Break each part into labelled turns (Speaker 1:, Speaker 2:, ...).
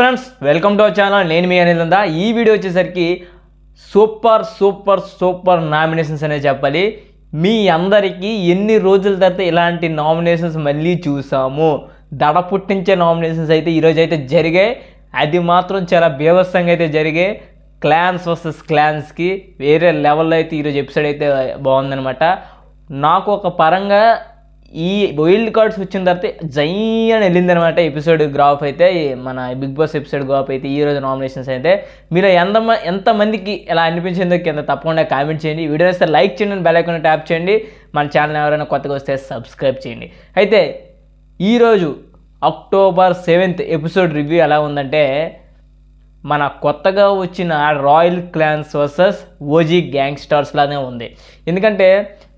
Speaker 1: Friends welcome to our channel. నేను మీ అనిల్. ఈ video వచ్చేసరికి సూపర్ సూపర్ సూపర్ నామినేషన్స్ అనే చెప్పాలి. మీ అందరికీ ఎన్ని రోజుల తర్వాత ఇలాంటి నామినేషన్స్ మళ్ళీ చూసాము. దడ పుట్టించే నామినేషన్స్ అయితే ఈరోజు అయితే జరిగాయి. అది మాత్రం చాలా బీభత్సంగా అయితే జరిగాయి. క్లాన్స్ వర్సెస్ క్లాన్స్కి వేరే లెవెల్లో అయితే ఈరోజు ఎపిసోడ్ అయితే బాగుందనమాట. నాకు ఒక పరంగా ఈ వైల్డ్ కార్డ్స్ వచ్చిన తర్వాత జైన్ వెళ్ళిందనమాట ఎపిసోడ్ గ్రాఫ్ అయితే. మన బిగ్ బాస్ ఎపిసోడ్ గ్రాఫ్ అయితే ఈరోజు నామినేషన్స్ అయితే మీరు ఎంతమందికి ఎలా అనిపించిందో కింద తప్పకుండా కామెంట్ చేయండి. వీడియో వస్తే లైక్ చేయండి, బెల్ ఐకాన్ ట్యాప్ చేయండి. మన ఛానల్ ఎవరైనా కొత్తగా వస్తే సబ్స్క్రైబ్ చేయండి. అయితే ఈరోజు అక్టోబర్ 7th ఎపిసోడ్ రివ్యూ ఎలా ఉందంటే, మన కొత్తగా వచ్చిన royal clans versus OG gangsters లానే ఉంది. ఎందుకంటే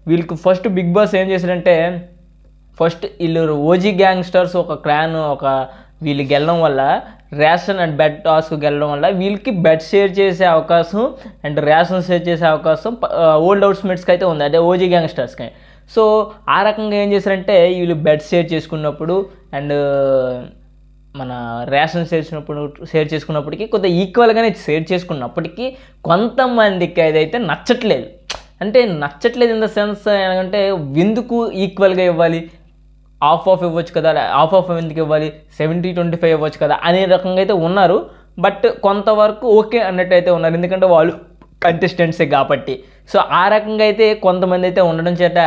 Speaker 1: వీళ్ళకి ఫస్ట్ బిగ్ బాస్ ఏం చేశారంటే, ఫస్ట్ వీళ్ళు ఓజీ గ్యాంగ్స్టర్స్ ఒక క్లాన్ వీళ్ళు గెలడం వల్ల రేషన్ అండ్ బెడ్ టాస్క్ గెలడం వల్ల వీళ్ళకి బెడ్ షేర్ చేసే అవకాశం అండ్ రేషన్ షేర్ చేసే అవకాశం ఓల్డ్ హౌస్మేట్స్కి అయితే ఉంది, అదే ఓజీ గ్యాంగ్స్టర్స్కి. సో ఆ రకంగా ఏం చేశారంటే, వీళ్ళు బెడ్ షేర్ చేసుకున్నప్పుడు అండ్ మన రేషన్ షేర్ చేసుకున్నప్పటికీ కొద్దిగా ఈక్వల్గానే షేర్ చేసుకున్నప్పటికీ కొంతమందికి అదైతే నచ్చట్లేదు. అంటే నచ్చట్లేదు ఇన్ ద సెన్స్ ఏంటంటే, ఎందుకు ఈక్వల్గా ఇవ్వాలి, ఆఫ్ ఇవ్వచ్చు కదా, ఆఫ్ ఎందుకు ఇవ్వాలి, 70-25 ఇవ్వచ్చు కదా అనే రకంగా అయితే ఉన్నారు. బట్ కొంతవరకు ఓకే అన్నట్టు అయితే ఉన్నారు, ఎందుకంటే వాళ్ళు కంటెస్టెంట్సే కాబట్టి. సో ఆ రకంగా అయితే కొంతమంది అయితే ఉండడం చేత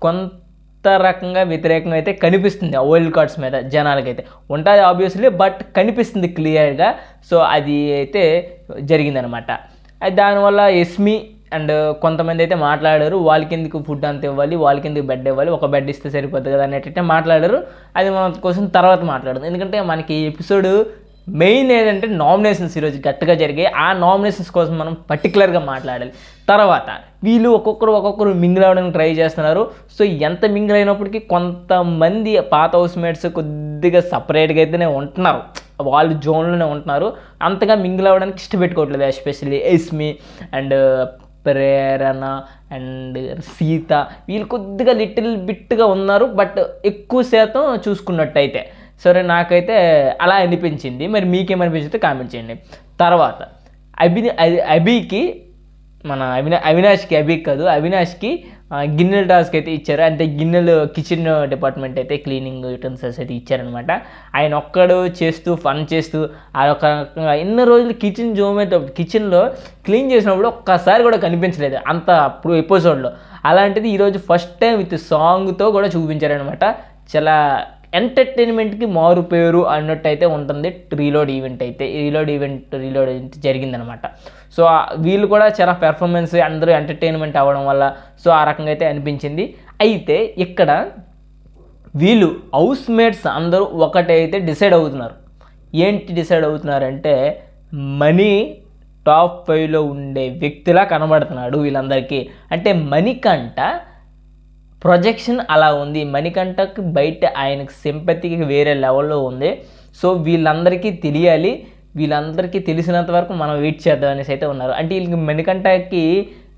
Speaker 1: కొంత రకంగా వ్యతిరేకంగా అయితే కనిపిస్తుంది ఆ వైల్డ్ కార్డ్స్ మీద జనాలకైతే. ఉంటుంది ఆబ్వియస్లీ, బట్ కనిపిస్తుంది క్లియర్గా. సో అది అయితే జరిగిందనమాట. దానివల్ల ఎస్మి అండ్ కొంతమంది అయితే మాట్లాడారు, వాళ్ళకి ఎందుకు ఫుడ్ అంత ఇవ్వాలి, వాళ్ళకి ఎందుకు బెడ్ ఇవ్వాలి, ఒక బెడ్ ఇస్తే సరిపోతుంది కదా అనేటట్టే మాట్లాడారు. అది మన కోసం తర్వాత మాట్లాడదు, ఎందుకంటే మనకి ఎపిసోడ్ మెయిన్ ఏంటంటే నామినేషన్స్ ఈరోజు గట్టిగా జరిగాయి. ఆ నామినేషన్స్ కోసం మనం పర్టికులర్గా మాట్లాడాలి. తర్వాత వీళ్ళు ఒక్కొక్కరు మింగిల్ అవ్వడానికి ట్రై చేస్తున్నారు. సో ఎంత మింగిల్ అయినప్పటికీ కొంతమంది పాత హౌస్మేట్స్ కొద్దిగా సపరేట్గా అయితేనే ఉంటున్నారు, వాళ్ళు జోన్లోనే ఉంటున్నారు. అంతగా మింగిల్ అవ్వడానికి ఇష్టపెట్టుకోవట్లేదు. ఎస్పెషల్లీ ఎస్మి అండ్ ప్రేరణ అండ్ సీత వీళ్ళు కొద్దిగా లిటిల్ బిట్గా ఉన్నారు, బట్ ఎక్కువ శాతం చూసుకున్నట్టయితే. సరే నాకైతే అలా అనిపించింది. మరి మీకేమనిపించిందో కామెంట్ చేయండి. తర్వాత అభికి మన అవినాష్కి గిన్నెల టాస్క్ అయితే ఇచ్చారు. అంటే గిన్నెలు కిచెన్ డిపార్ట్మెంట్ అయితే క్లీనింగ్ యూటెన్సిల్స్ అయితే ఇచ్చారనమాట. ఆయన ఒక్కడు చేస్తూ ఫన్ చేస్తూ ఆ ఒక రకంగా ఎన్నో రోజులు కిచెన్లో క్లీన్ చేసినప్పుడు ఒక్కసారి కూడా కనిపించలేదు అంత ఎపిసోడ్లో. అలాంటిది ఈరోజు ఫస్ట్ టైం విత్ సాంగ్తో కూడా చూపించారనమాట. చాలా ఎంటర్టైన్మెంట్కి మారు పేరు అన్నట్టు అయితే ఉంటుంది. రీలోడ్ ఈవెంట్ జరిగిందనమాట. సో వీళ్ళు కూడా చాలా పెర్ఫార్మెన్స్ అందరూ ఎంటర్టైన్మెంట్ అవ్వడం వల్ల సో ఆ రకంగా అయితే అనిపించింది. అయితే ఇక్కడ వీళ్ళు హౌస్మేట్స్ అందరూ ఒకటైతే డిసైడ్ అవుతున్నారు. ఏంటి డిసైడ్ అవుతున్నారంటే, మనీ టాప్ 5లో ఉండే వ్యక్తిలా కనబడుతున్నాడు వీళ్ళందరికీ. అంటే మణికంఠ ప్రొజెక్షన్ అలా ఉంది, మణికంఠకి బయట ఆయనకు సింపతికి వేరే లెవెల్లో ఉంది. సో వీళ్ళందరికీ తెలియాలి, వీళ్ళందరికీ తెలిసినంత వరకు మనం వెయిట్ చేద్దాం అనేసి అయితే ఉన్నారు. అంటే వీళ్ళకి మణికంఠకి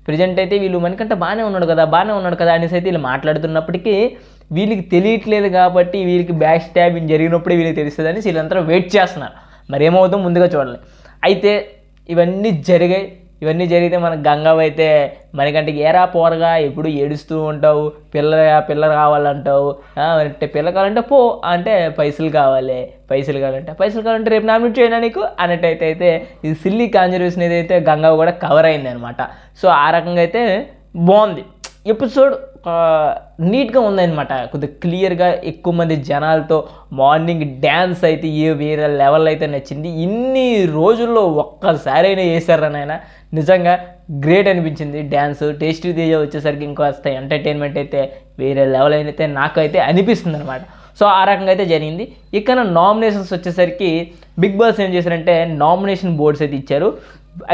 Speaker 1: ప్రజెంట్ అయితే మణికంఠ బాగానే ఉన్నాడు కదా అనేసి అయితే వీళ్ళు మాట్లాడుతున్నప్పటికీ వీళ్ళకి తెలియట్లేదు కాబట్టి వీళ్ళకి బ్యాక్ స్టాబింగ్ జరిగినప్పుడు వీళ్ళకి తెలుస్తుంది అని వీళ్ళందరూ వెయిట్ చేస్తున్నారు. మరి ఏమవుతుందో ముందుగా చూడాలి. అయితే ఇవన్నీ జరిగితే మన గంగవ్వ అయితే మణికంఠకి ఏరా పోరగా ఎప్పుడు ఏడుస్తూ ఉంటావు, పిల్ల కావాలంటావు, అంటే పిల్ల కావాలంటే పో అంటే పైసలు కావాలంటే రేపు నామినేట్ చేయనా నీకు అన్నట్టయితే ఇది సిల్లీ కాంజర్వేషన్ ఏదైతే గంగవ్వ కూడా కవర్ అయింది అనమాట. సో ఆ రకంగా అయితే బాగుంది ఎపిసోడ్, నీట్గా ఉందన్నమాట. కొద్దిగా క్లియర్గా ఎక్కువ మంది జనాలతో మార్నింగ్ డ్యాన్స్ అయితే వేరే లెవెల్ అయితే నచ్చింది. ఇన్ని రోజుల్లో ఒక్కసారైనా వేసారనైనా నిజంగా గ్రేట్ అనిపించింది డ్యాన్స్. టేస్టీ తేజ వచ్చేసరికి ఇంకొస్త ఎంటర్టైన్మెంట్ అయితే వేరే లెవెల్ అయితే నాకైతే అనిపిస్తుంది అనమాట. సో ఆ రకంగా అయితే జరిగింది. ఇక్కడ నామినేషన్స్ వచ్చేసరికి బిగ్ బాస్ ఏం చేశారంటే నామినేషన్ బోర్డ్స్ అయితే ఇచ్చారు.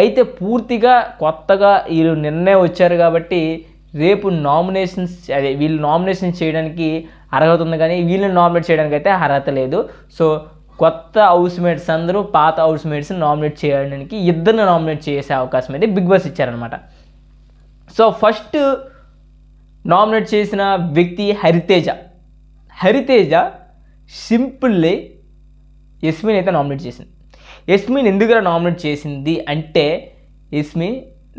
Speaker 1: అయితే పూర్తిగా కొత్తగా వీళ్ళు నిన్నే వచ్చారు కాబట్టి రేపు వీళ్ళు నామినేషన్స్ చేయడానికి అర్హత ఉంది, కానీ వీళ్ళని నామినేట్ చేయడానికి అయితే అర్హత లేదు. సో కొత్త హౌస్మేట్స్ అందరూ పాత హౌస్మేట్స్ని నామినేట్ చేయడానికి ఇద్దరిని నామినేట్ చేసే అవకాశం అయితే బిగ్ బాస్ ఇచ్చారనమాట. సో ఫస్ట్ నామినేట్ చేసిన వ్యక్తి హరితేజ సింపుల్లీ యస్మిన్ అయితే నామినేట్ చేసింది. యస్మిన్ ఎందుకురా నామినేట్ చేసింది అంటే, యస్మి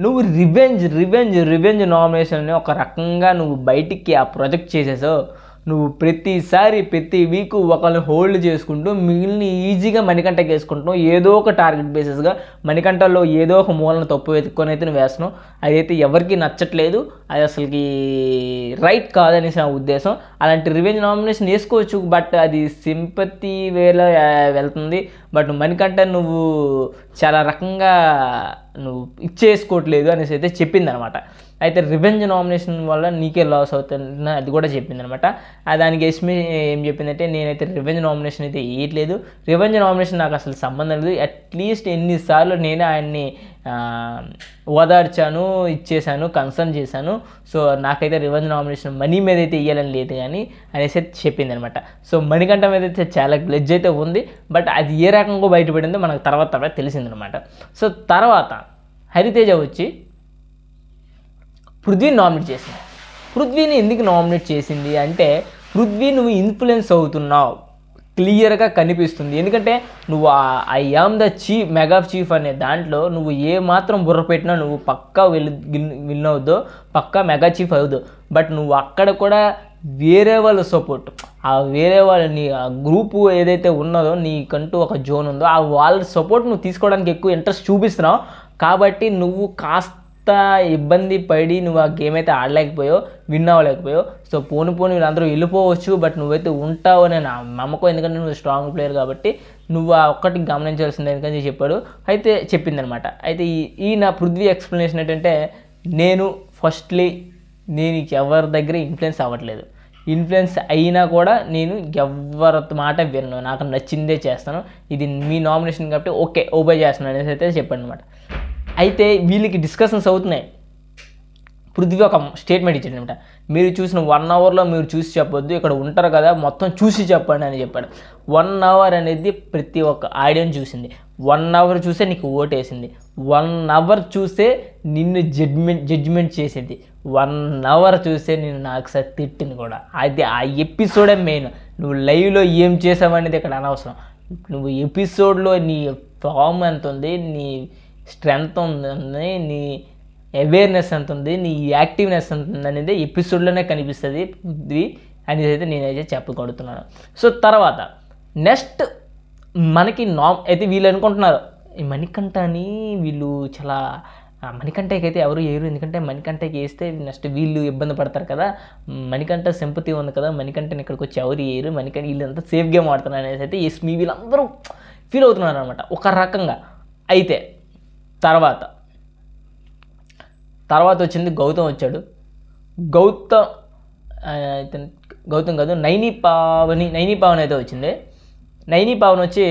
Speaker 1: నువ్వు రివెంజ్ నామినేషన్ని ఒక రకంగా నువ్వు బయటికి ఆ ప్రొజెక్ట్ చేసేసావు. నువ్వు ప్రతిసారి ప్రతి వీక్ ఒకరిని హోల్డ్ చేసుకుంటూ మిగిలిన ఈజీగా మణికంఠకి వేసుకుంటున్నావు. ఏదో ఒక టార్గెట్ బేసిస్గా మణికంఠలో ఏదో ఒక మూలను తప్పు వెతుక్కొని అయితే నువ్వు వేస్తున్నావు. అదైతే ఎవరికి నచ్చట్లేదు, అది అసలుకి రైట్ కాదనేసి నా ఉద్దేశం. అలాంటి రివెంజ్ నామినేషన్ వేసుకోవచ్చు, బట్ అది సింపతి వేలో వెళ్తుంది. బట్ మణికంఠ నువ్వు చాలా రకంగా నువ్వు ఇచ్చేసుకోవట్లేదు అనేసి అయితే చెప్పింది అనమాట. అయితే రివెంజ్ నామినేషన్ వల్ల నీకే లాస్ అవుతుంది అది కూడా చెప్పింది అనమాట. దానికి యస్మి ఏం చెప్పిందంటే, నేనైతే రివెంజ్ నామినేషన్ అయితే వేయట్లేదు, రివెంజ్ నామినేషన్ నాకు అసలు సంబంధం లేదు. అట్లీస్ట్ ఎన్నిసార్లు నేనే ఆయన్ని ఓదార్చాను, ఇచ్చేసాను, కన్సర్న్ చేశాను. సో నాకైతే రివెంజ్ నామినేషన్ మనీ మీద అయితే ఇవ్వాలని లేదు కానీ అనేసి అయితే చెప్పింది అనమాట. సో మణికంఠ మీద అయితే చాలా గ్లెడ్జ్ అయితే ఉంది, బట్ అది ఏ రకంగా బయటపడిందో మనకు తర్వాత తెలిసిందనమాట. సో తర్వాత హరితేజ వచ్చి పృథ్వీని నామినేట్ చేసింది. పృథ్వీని ఎందుకు నామినేట్ చేసింది అంటే, పృథ్వీ నువ్వు ఇన్ఫ్లుయెన్స్ అవుతున్నావు, క్లియర్గా కనిపిస్తుంది. ఎందుకంటే నువ్వు I am the mega chief అనే దాంట్లో నువ్వు ఏ మాత్రం బుర్ర పెట్టినా నువ్వు పక్కా విన్ అవుద్దో, పక్కా మెగా చీఫ్ అవుద్దు. బట్ నువ్వు అక్కడ కూడా వేరే వాళ్ళ సపోర్ట్, ఆ వేరే వాళ్ళ నీ ఆ గ్రూపు ఏదైతే ఉన్నదో, నీకంటూ ఒక జోన్ ఉందో, ఆ వాళ్ళ సపోర్ట్ నువ్వు తీసుకోవడానికి ఎక్కువ ఇంట్రెస్ట్ చూపిస్తున్నావు. కాబట్టి నువ్వు కాస్త ఇబ్బంది పడి నువ్వు ఆ గేమ్ అయితే ఆడలేకపోయావు, విన్ అవ్వలేకపోయావు. సో పోను వీళ్ళందరూ వెళ్ళిపోవచ్చు, బట్ నువ్వైతే ఉంటావు అని నా నమ్మకం. ఎందుకంటే నువ్వు స్ట్రాంగ్ ప్లేయర్ కాబట్టి నువ్వు ఆ ఒక్కటి గమనించాల్సింది ఎందుకని చెప్పాడు, అయితే చెప్పిందనమాట. అయితే ఈ నా పృథ్వీ ఎక్స్ప్లెనేషన్ ఏంటంటే, నేను ఎవరి దగ్గర ఇన్ఫ్లుయెన్స్ అవ్వట్లేదు, ఇన్ఫ్లుయెన్స్ అయినా కూడా నేను ఎవరి మాట విన్ను, నాకు నచ్చిందే చేస్తాను, ఇది మీ నామినేషన్ కాబట్టి ఓకే ఓబే చేస్తున్నాను అనేసి అయితే చెప్పాను అనమాట. అయితే వీళ్ళకి డిస్కషన్స్ అవుతున్నాయి. పృథ్వీ ఒక స్టేట్మెంట్ ఇచ్చాడు అనమాట, మీరు చూసిన 1 అవర్లో మీరు చూసి చెప్పొద్దు, ఇక్కడ ఉంటారు కదా మొత్తం చూసి చెప్పండి అని చెప్పాడు. 1 అవర్ అనేది ప్రతి ఒక్క ఆడియన్స్ చూసింది, 1 అవర్ చూసే నీకు ఓటేసింది, 1 అవర్ చూసే నిన్ను జడ్జిమెంట్ చేసింది, 1 అవర్ చూసే నేను నాకు సార్ తిట్టింది కూడా. అది ఆ ఎపిసోడే మెయిన్. నువ్వు లైవ్లో ఏం చేసావనేది ఇక్కడ అనవసరం. నువ్వు ఎపిసోడ్లో నీ ఫామ్ ఎంత ఉంది, నీ స్ట్రెంగ్త్ ఉంది, నీ అవేర్నెస్ ఎంత ఉంది, నీ యాక్టివ్నెస్ ఎంత ఉంది అనేది ఎపిసోడ్లోనే కనిపిస్తుంది ఇది అనేది అయితే నేనైతే చెప్పగలుగుతున్నాను. సో తర్వాత నెక్స్ట్ మనకి అయితే వీళ్ళు అనుకుంటున్నారు ఈ మణికంఠని వీళ్ళు చాలా మణికంఠకి అయితే ఎవరు వేయరు, ఎందుకంటే మణికంఠకి వేస్తే నెక్స్ట్ వీళ్ళు ఇబ్బంది పడతారు కదా, మణికంఠ సింపతి ఉంది కదా, మణికంఠని ఇక్కడికి వచ్చి ఎవరు వేయరు, మణికంఠ వీళ్ళంతా సేఫ్ గేమ్ ఆడుతున్నారు అనేసి అయితే యస్మి వీళ్ళందరూ ఫీల్ అవుతున్నారు అనమాట ఒక రకంగా. అయితే తర్వాత వచ్చింది గౌతమ్ వచ్చాడు. గౌతమ్ కాదు నైని పావని అయితే వచ్చింది. నైని పావని వచ్చి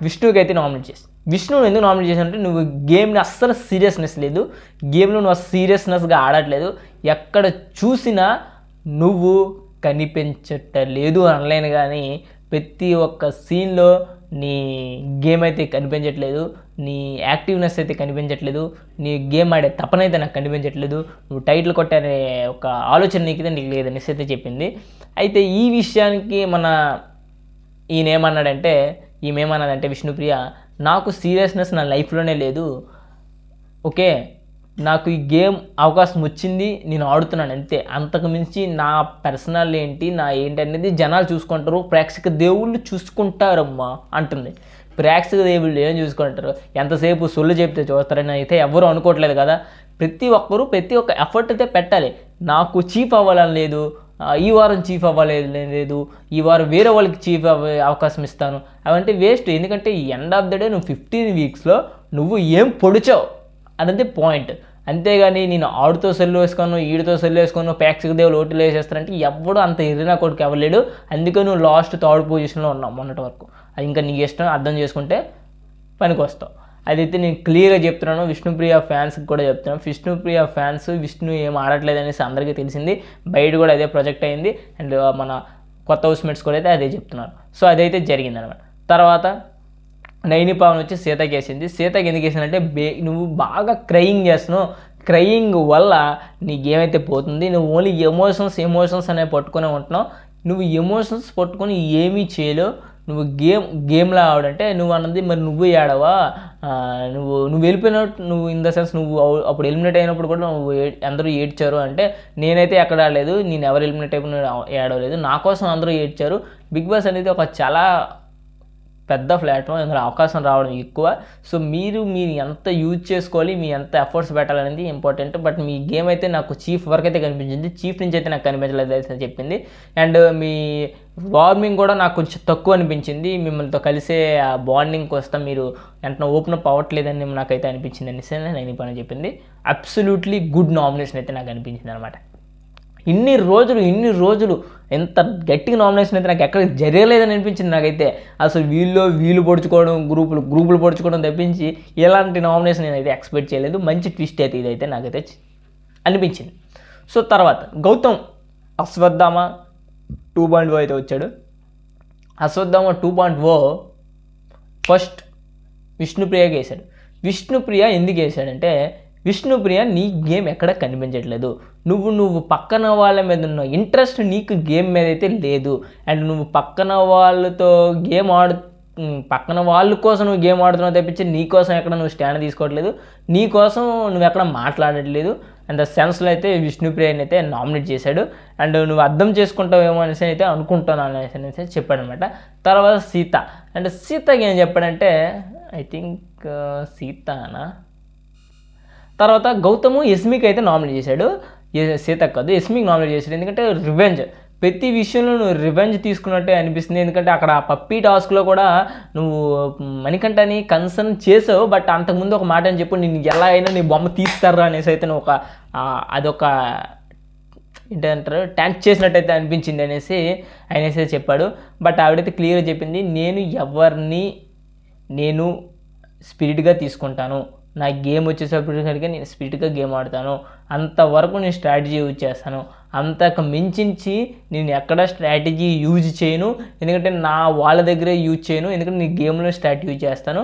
Speaker 1: విష్ణుకి అయితే నామినేట్ చేసి, విష్ణుని ఎందుకు నామినేట్ చేశానంటే, నువ్వు గేమ్ని అస్సలు సీరియస్నెస్ లేదు, గేమ్లో నువ్వు సీరియస్నెస్గా ఆడట్లేదు, ఎక్కడ చూసినా నువ్వు కనిపించట్లేదు అనలేను కానీ ప్రతి ఒక్క సీన్లో నీ గేమ్ అయితే కనిపించట్లేదు, నీ యాక్టివ్నెస్ అయితే కనిపించట్లేదు, నీ గేమ్ ఆడే తపనైతే నాకు కనిపించట్లేదు, నువ్వు టైటిల్ కొట్టే ఒక ఆలోచన నీకైతే నీకు లేదనేసి అయితే చెప్పింది. అయితే ఈ విషయానికి ఈమెమన్నదంటే విష్ణుప్రియ, నాకు సీరియస్నెస్ నా లైఫ్లోనే లేదు, ఓకే నాకు ఈ గేమ్ అవకాశం వచ్చింది నేను ఆడుతున్నాను అంతే, అంతకు మించి నా పర్సనల్ ఏంటి నా ఏంటి అనేది జనాలు చూసుకుంటారు, ప్రేక్షక దేవుళ్ళు చూసుకుంటారమ్మా అంటుంది. ప్రేక్షక దేవుళ్ళు ఏం చూసుకుంటారు, ఎంతసేపు సొల్లు చెప్తే చూస్తారని అయితే ఎవరు అనుకోవట్లేదు కదా. ప్రతి ఒక్క ఎఫర్ట్ అయితే పెట్టాలి. నాకు చీఫ్ అవ్వాలని లేదు, ఈ వారం చీఫ్ అవ్వలేదు, ఈ వారం వేరే వాళ్ళకి చీఫ్ అవకాశం ఇస్తాను, అవంటే వేస్ట్. ఎందుకంటే ఎండ్ ఆఫ్ ద డే నువ్వు 15 వీక్స్లో నువ్వు ఏం పొడిచావు అనేది పాయింట్. అంతేగాని నేను ఆడుతో సెల్లు వేసుకొని ఈడితో సెల్లు వేసుకొని ప్రేక్షక దేవులు ఓట్లు వేసేస్తారంటే ఎవడు అంత ఎర్రినా కొడుకు అవ్వలేడు. అందుకే నువ్వు లాస్ట్ 3rd పొజిషన్లో ఉన్నావు మొన్నటి వరకు. అది ఇంకా నీకు ఇష్టం, అర్థం చేసుకుంటే పనికి వస్తావు. అదైతే నేను క్లియర్గా చెప్తున్నాను, విష్ణుప్రియ ఫ్యాన్స్కి కూడా చెప్తున్నాను. విష్ణుప్రియ ఫ్యాన్స్ విష్ణు ఏం ఆడట్లేదు అనేసి అందరికీ తెలిసింది, బయట కూడా అదే ప్రొజెక్ట్ అయింది, అండ్ మన కొత్త హౌస్మేట్స్ కూడా అయితే అదే చెప్తున్నారు. సో అదైతే జరిగిందనమాట. తర్వాత నైని పావన్ వచ్చి సీతకి వేసింది. సీతకి ఎందుకు వేసిందంటే, నువ్వు బాగా క్రయింగ్ చేస్తున్నావు, క్రయింగ్ వల్ల నీ గేమ్ అయితే పోతుంది, నువ్వు ఓన్లీ ఎమోషన్స్ అనేవి పట్టుకునే ఉంటున్నావు, నువ్వు ఎమోషన్స్ పట్టుకొని ఏమీ చేయలేవు, నువ్వు గేమ్లో ఆవిడంటే నువ్వు అన్నది మరి నువ్వు ఆడవా, నువ్వు వెళ్ళిపోయినట్టు, నువ్వు ఇన్ ద సెన్స్ నువ్వు అప్పుడు ఎలిమినేట్ అయినప్పుడు కూడా నువ్వు అందరూ ఏడ్చారు అంటే నేనైతే ఎక్కడ ఆడలేదు, నేను ఎవరు ఎలిమినేట్ అయిపోయిన ఏడవలేదు, నా కోసం అందరూ ఏడ్చారు. బిగ్ బాస్ అనేది ఒక చాలా పెద్ద ప్లాట్ఫామ్, ఇందులో అవకాశం రావడం ఎక్కువ. సో మీరు ఎంత యూజ్ చేసుకోవాలి, మీ ఎంత ఎఫర్ట్స్ పెట్టాలనేది ఇంపార్టెంట్. బట్ మీ గేమ్ అయితే నాకు చీఫ్ వరకు అయితే కనిపించింది, చీఫ్ నుంచి అయితే నాకు కనిపించలేదు అయితే చెప్పింది. అండ్ మీ వార్మింగ్ కూడా నాకు కొంచెం తక్కువ అనిపించింది, మిమ్మల్నితో కలిసే ఆ బాండింగ్ కోసం మీరు వెంటనే ఓపెన్ అప్ అవ్వట్లేదని నాకైతే అనిపించింది అనేసి నేను ఈ పని చెప్పింది. అబ్సల్యూట్లీ గుడ్ నామినేషన్ అయితే నాకు అనిపించింది అనమాట. ఇన్ని రోజులు ఎంత గట్టిగా నామినేషన్ అయితే నాకు ఎక్కడ జరగలేదని అనిపించింది నాకైతే. అసలు వీళ్ళు పొడుచుకోవడం, గ్రూపులు పొడుచుకోవడం తప్పించి ఎలాంటి నామినేషన్ నేనైతే ఎక్స్పెక్ట్ చేయలేదు. మంచి ట్విస్ట్ అయితే ఇదైతే నాకైతే అనిపించింది. సో తర్వాత గౌతమ్ అశ్వత్థామ 2.0 అయితే వచ్చాడు. అశ్వత్థామ 2.0 ఫస్ట్ విష్ణుప్రియకి వేశాడు. విష్ణుప్రియ ఎందుకు వేశాడంటే, విష్ణుప్రియ నీ గేమ్ ఎక్కడ కనిపించట్లేదు, నువ్వు పక్కన వాళ్ళ మీద ఉన్న ఇంట్రెస్ట్ నీకు గేమ్ మీద అయితే లేదు. అండ్ నువ్వు పక్కన వాళ్ళతో పక్కన వాళ్ళ కోసం నువ్వు గేమ్ ఆడుతున్నావు తప్పించి నీ కోసం ఎక్కడ నువ్వు స్టాండ్ తీసుకోవట్లేదు, నీ కోసం నువ్వు ఎక్కడ మాట్లాడట్లేదు. అండ్ సెన్స్లో అయితే విష్ణుప్రియని అయితే నామినేట్ చేశాడు. అండ్ నువ్వు అర్థం చేసుకుంటావేమో అనేసి అయితే అనుకుంటున్నాను అనేసి చెప్పాడనమాట. తర్వాత సీత, అండ్ సీతకి ఏం చెప్పాడంటే, ఐ థింక్ సీతనా, తర్వాత గౌతము ఎస్మికి అయితే నామినేట్ చేశాడు, సీతకు కాదు ఎస్మికి నామినేట్ చేశాడు. ఎందుకంటే రివెంజ్, ప్రతి విషయంలో నువ్వు రివెంజ్ తీసుకున్నట్టే అనిపిస్తుంది. ఎందుకంటే అక్కడ పప్పీ టాస్క్లో కూడా నువ్వు మణికంఠని కన్సర్న్ చేసావు, బట్ అంతకుముందు ఒక మాట అని చెప్పు, నేను ఎలా అయినా నీ బొమ్మ తీస్తారా అనేసి అయితే నువ్వు అదొక ఏంటంటారు ట్యాంక్ చేసినట్టయితే అనిపించింది అనేసి ఆయనైతే చెప్పాడు. బట్ ఆవిడైతే క్లియర్గా చెప్పింది, నేను స్పిరిట్గా తీసుకుంటాను, నా గేమ్ వచ్చేసరికి నేను స్పిరిట్గా గేమ్ ఆడతాను, అంతవరకు నేను స్ట్రాటజీ యూజ్ చేస్తాను, అంతకు మించి నేను ఎక్కడ స్ట్రాటజీ యూజ్ చేయను, ఎందుకంటే వాళ్ళ దగ్గరే యూజ్ చేయను, ఎందుకంటే నీ గేమ్లో స్ట్రాటజీ యూజ్ చేస్తాను.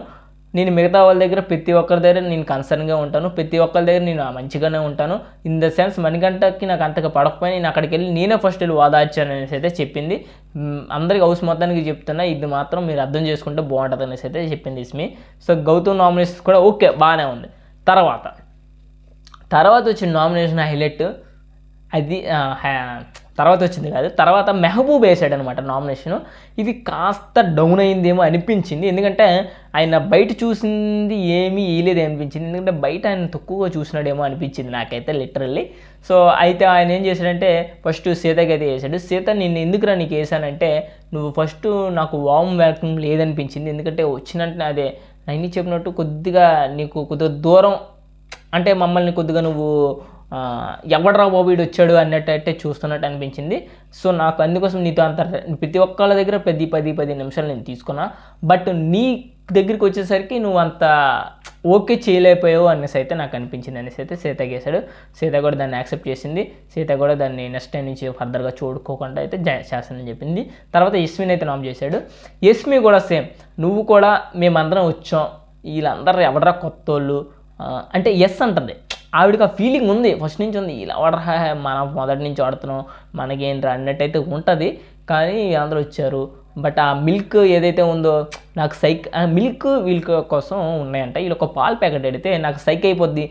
Speaker 1: నేను మిగతా వాళ్ళ దగ్గర ప్రతి ఒక్కరి దగ్గర నేను కన్సర్న్గా ఉంటాను, ప్రతి ఒక్కరి దగ్గర నేను మంచిగానే ఉంటాను. ఇన్ ద సెన్స్ మణికంఠకి నాకు అంతగా పడకపోయినా నేను అక్కడికి వెళ్ళి నేనే ఫస్ట్ వెళ్ళి వాదాచాను అనేసి అయితే చెప్పింది. అందరికి హౌస్ మొత్తానికి చెప్తున్నా, ఇది మాత్రం మీరు అర్థం చేసుకుంటే బాగుంటుంది అనేసి అయితే చెప్పింది ఇస్మి. సో గౌతమ్ నామినేషన్స్ కూడా ఓకే బాగానే ఉంది. తర్వాత వచ్చిన నామినేషన్ హైలైట్ అది తర్వాత వచ్చింది కాదు, తర్వాత మెహబూబ్ వేసాడు అనమాట నామినేషను. ఇది కాస్త డౌన్ అయిందేమో అనిపించింది, ఎందుకంటే ఆయన బయట చూసింది ఏమీ వేయలేదు అనిపించింది, ఎందుకంటే బయట ఆయన తక్కువగా చూసినాడేమో అనిపించింది నాకైతే లిటరల్లీ. సో అయితే ఆయన ఏం చేశాడంటే ఫస్ట్ సీతకి అయితే వేసాడు. సీత నేను ఎందుకురా నీకు వేసానంటే, నువ్వు ఫస్ట్ నాకు వామ్ వెల్కమ్ లేదనిపించింది, ఎందుకంటే వచ్చినట్టు అదే నేను చెప్పినట్టు కొద్దిగా దూరం అంటే మమ్మల్ని కొద్దిగా నువ్వు ఎవడరా బాబు వీడు వచ్చాడు అన్నట్టయితే చూస్తున్నట్టు అనిపించింది. సో నాకు అందుకోసం నీతో అంత ప్రతి ఒక్కళ్ళ దగ్గర 10 నిమిషాలు నేను తీసుకున్నా, బట్ నీ దగ్గరికి వచ్చేసరికి నువ్వు అంత ఓకే చేయలేకపోయావు అనేసి అయితే నాకు అనిపించింది అనేసి అయితే సీత గేశాడు. సీత కూడా దాన్ని యాక్సెప్ట్ చేసింది. సీత కూడా దాన్ని నెక్స్ట్ టైం నుంచి ఫర్దర్గా చూడుకోకుండా అయితే చేస్తానని చెప్పింది. తర్వాత యస్మిని అయితే నామ్ చేశాడు. యస్మి కూడా సేమ్, నువ్వు కూడా మేమందరం వచ్చాం, వీళ్ళందరూ ఎవడరా కొత్త వాళ్ళు అంటే ఎస్ అంటుంది. ఆవిడకి ఆ ఫీలింగ్ ఉంది, ఫస్ట్ నుంచి ఉంది, ఇలా ఆడరా మనం మొదటి నుంచి ఆడుతున్నాం మనకేంట్రా అన్నట్టయితే ఉంటుంది. కానీ అందరూ వచ్చారు, బట్ ఆ మిల్క్ ఏదైతే ఉందో నాకు మిల్క్ వీళ్ళ కోసం ఉన్నాయంట, వీళ్ళు ఒక పాలు ప్యాకెట్ అడిగితే నాకు అయిపోద్ది,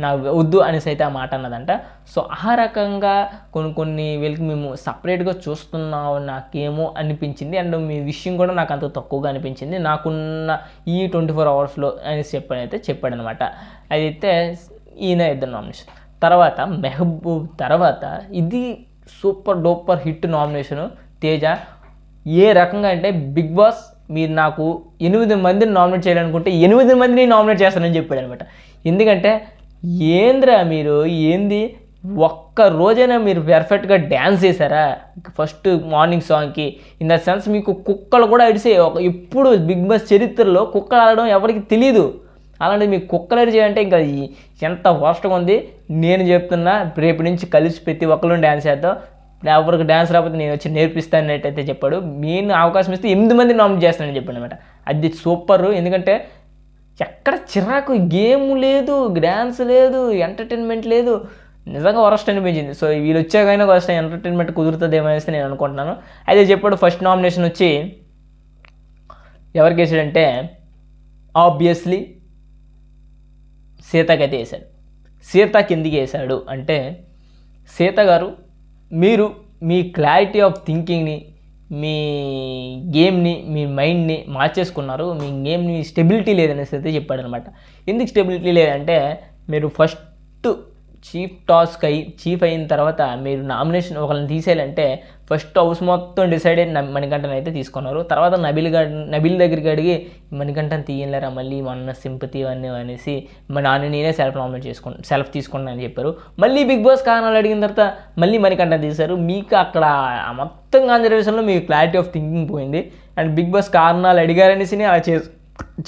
Speaker 1: నాకు వద్దు అనేసి అయితే ఆ మాట అన్నదంట. సో ఆ రకంగా కొన్ని వీళ్ళకి మేము సపరేట్గా చూస్తున్నాం నాకేమో అనిపించింది. అండ్ మీ విషయం కూడా నాకు అంత తక్కువగా అనిపించింది నాకున్న ఈ 24 అవర్స్లో అనేసి చెప్పాడనమాట. అయితే ఈయన ఇద్దరు నామినేషన్. తర్వాత మెహబూబ్ తర్వాత ఇది super duper hit nomination Teja. ఏ రకంగా అంటే, బిగ్ బాస్ మీరు నాకు 8 మందిని నామినేట్ చేయాలనుకుంటే 8 మందిని నామినేట్ చేస్తానని చెప్పాడు అనమాట. ఎందుకంటే ఏంద్రా మీరు ఏంది ఒక్క రోజైనా మీరు పెర్ఫెక్ట్గా డ్యాన్స్ చేశారా ఫస్ట్ మార్నింగ్ సాంగ్కి? ఇన్ ద సెన్స్ మీకు కుక్కలు కూడా అడిసే ఎప్పుడు బిగ్ బాస్ చరిత్రలో కుక్కలు ఆడడం ఎవరికి తెలియదు, అలాంటి మీకు కుక్కలు అడిచేయంటే ఇంకా ఎంత వర్స్ట్గా ఉంది. నేను చెప్తున్నా రేపు నుంచి కలిసి ప్రతి ఒక్కరు డ్యాన్స్ చేద్దాం, ఎవరికి డ్యాన్స్ రాకపోతే నేను వచ్చి నేర్పిస్తానట్టయితే చెప్పాడు. నేను అవకాశం ఇస్తే 8 మంది నామినేట్ చేస్తానని చెప్పాడు అనమాట. అది సూపర్, ఎందుకంటే ఎక్కడ చిరాకు, గేమ్ లేదు, డ్యాన్స్ లేదు, ఎంటర్టైన్మెంట్ లేదు, నిజంగా వరస్ట్ అనిపించింది. సో వీళ్ళు వచ్చాకైనా వరస్ట్ ఎంటర్టైన్మెంట్ కుదురుతుంది ఏమనేసి నేను అనుకుంటున్నాను. అయితే చెప్పాడు ఫస్ట్ నామినేషన్ వచ్చి ఎవరికి వేసాడంటే ఆబ్వియస్లీ సీతకైతే వేశాడు. సీతకి ఎందుకు వేశాడు అంటే, సీత గారు మీరు మీ క్లారిటీ ఆఫ్ థింకింగ్ని, మీ గేమ్ని, మీ మైండ్ని మార్చేసుకున్నారు, మీ గేమ్ని స్టెబిలిటీ లేదనేసి అయితే చెప్పాడనమాట. ఎందుకు స్టెబిలిటీ లేదంటే, మీరు ఫస్ట్ చీఫ్ అయిన తర్వాత మీరు నామినేషన్ ఒకరిని తీసేయాలంటే ఫస్ట్ హౌస్ మొత్తం డిసైడ్ అయిన మణికంఠన్ అయితే తీసుకున్నారు. తర్వాత నబిల్ దగ్గరికి అడిగి మణికంఠన్ తీయలేరా మళ్ళీ మొన్న సింపతి అన్నీ అనేసి నేనే సెల్ఫ్ తీసుకున్నాను అని చెప్పారు. మళ్ళీ బిగ్ బాస్ కారణాలు అడిగిన తర్వాత మళ్ళీ మణికంఠన్ తీశారు. మీకు అక్కడ మొత్తం కాన్సర్వేషన్లో మీకు క్లారిటీ ఆఫ్ థింకింగ్ పోయింది. అండ్ బిగ్ బాస్ కారణాలు అడిగారనేసి అలా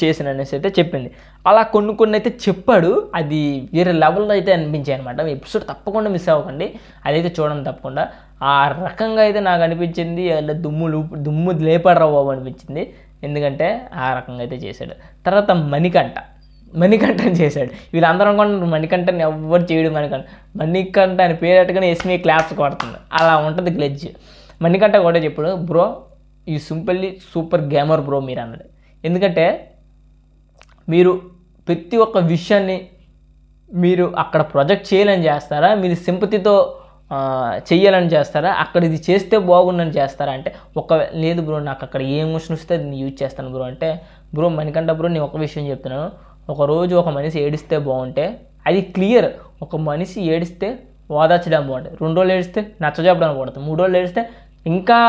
Speaker 1: చేసిన అనేసి అయితే చెప్పింది. అలా కొన్ని అయితే చెప్పాడు. అది వేరే లెవెల్లో అయితే అనిపించాయి అనమాట. ఎపిసోడ్ తప్పకుండా మిస్ అవ్వకండి, అదైతే చూడండి తప్పకుండా. ఆ రకంగా అయితే నాకు అనిపించింది, అలా దుమ్ము లేపడరా బాబు అనిపించింది. ఎందుకంటే ఆ రకంగా అయితే చేశాడు. తర్వాత మణికంఠన్ చేశాడు. వీళ్ళందరూ అనుకుంటున్నారు మణికంఠన్ ఎవరు చేయడు. మణికంఠ అని పేరు పెట్టుకుని ఎస్మీ క్లాప్స్ కొడుతుంది. అలా ఉంటుంది గ్లెడ్జ్. మణికంఠ కూడా చెప్పాడు, బ్రో ఈ సింపుల్లీ సూపర్ గేమర్ బ్రో మీరు అన్నాడు. ఎందుకంటే మీరు ప్రతి ఒక్క విషయాన్ని మీరు అక్కడ ప్రొజెక్ట్ చేయాలని చేస్తారా, మీరు సింపతితో చెయ్యాలని చేస్తారా, అక్కడ ఇది చేస్తే బాగుందని చేస్తారా అంటే, లేదు బ్రో నాకు అక్కడ ఏ ఎమోషన్ వస్తే అది యూజ్ చేస్తాను బ్రో అంటే, బ్రో మణికంఠ బ్రో నేను ఒక విషయం చెప్తున్నాను, ఒకరోజు ఒక మనిషి ఏడిస్తే బాగుంటే అది క్లియర్. ఒక మనిషి ఏడిస్తే ఓదార్చడం బాగుంటుంది, 2 రోజులు ఏడిస్తే నచ్చజెప్పడం బాగుంటుంది, 3 రోజులు ఏడిస్తే ఇంకా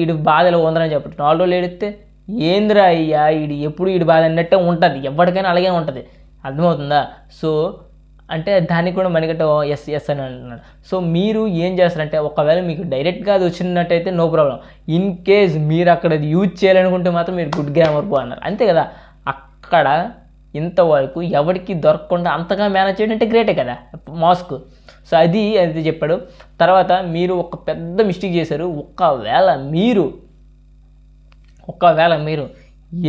Speaker 1: ఈడు బాధలో ఉందని చెప్పచ్చు, 4 రోజులు ఏడిస్తే ఏందిరా అయ్యా ఎప్పుడు బాధ అన్నట్టే ఉంటుంది. ఎవరికైనా అలాగే ఉంటుంది, అర్థమవుతుందా? సో అంటే దానికి కూడా మణికంఠ ఎస్ అని అంటున్నాడు. సో మీరు ఏం చేస్తారంటే, ఒకవేళ మీకు డైరెక్ట్గా అది వచ్చినట్టయితే నో ప్రాబ్లం. ఇన్ కేస్ మీరు అక్కడ అది యూజ్ చేయాలనుకుంటే మాత్రం మీరు గుడ్ గ్రామర్ పో అన్నారు, అంతే కదా. అక్కడ ఇంతవరకు ఎవరికి దొరకకుండా అంతగా మేనేజ్ చేయడం అంటే గ్రేటే కదా మాస్క్. సో అది చెప్పాడు. తర్వాత మీరు ఒక పెద్ద మిస్టేక్ చేశారు. ఒకవేళ మీరు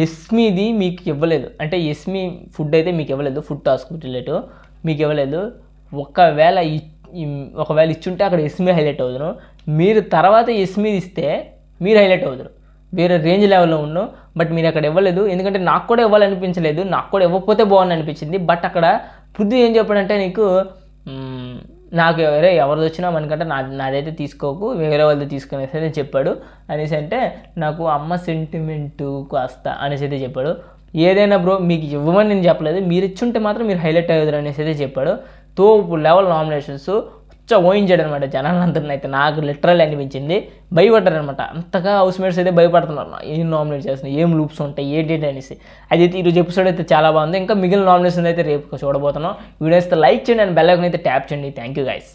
Speaker 1: ఎస్మీది మీకు ఇవ్వలేదు అంటే, ఎస్మీ ఫుడ్ అయితే మీకు ఇవ్వలేదు, ఫుడ్ టాస్క్ రిలేటివ్ మీకు ఇవ్వలేదు. ఒకవేళ ఇచ్చుంటే అక్కడ ఎస్మీ హైలైట్ అవుతును. మీరు తర్వాత ఎస్మీది ఇస్తే మీరు హైలైట్ అవుతారు, వేరే రేంజ్ లెవెల్లో ఉన్నావు. బట్ మీరు అక్కడ ఇవ్వలేదు. ఎందుకంటే నాకు కూడా ఇవ్వాలనిపించలేదు, నాకు కూడా ఇవ్వకపోతే బాగుంది అనిపించింది. బట్ అక్కడ పృథ్వీ ఏం చెప్పాడంటే, నీకు నాకు ఎవరిది వచ్చినా మనకంటే నాదైతే తీసుకోకు, వేరే వాళ్ళది తీసుకునేసి అయితే చెప్పాడు. అనేసి అంటే నాకు అమ్మ సెంటిమెంటు కాస్త అనేసి అయితే చెప్పాడు. ఏదైనా బ్రో మీకు ఇవ్వమని నేను చెప్పలేదు, మీరు ఇచ్చుంటే మాత్రం మీరు హైలైట్ అయ్యారు అనేసి అయితే చెప్పాడు. తోపు లెవెల్ నామినేషన్స్ ఊహించాడు అనమాట జనాలందరిని. అయితే నాకు లిటరల్ అనిపించింది, భయపడ్డారు అనమాట. అంతగా హౌస్ మేట్స్ అయితే భయపడుతున్నారు, ఏం నామినేట్ చేస్తున్నారు, ఏం లూప్స్ ఉంటాయి, ఏంటి అనేసి. అయితే ఈరోజు ఎపిసోడ్ అయితే చాలా బాగుంది. ఇంకా మిగిలిన నామినేషన్ అయితే రేపు చూడబోతున్నాం. వీడియో అయితే లైక్ చేయండి అండ్ బెల్ ఐకాన్ అయితే ట్యాప్ చేయండి. Thank you guys.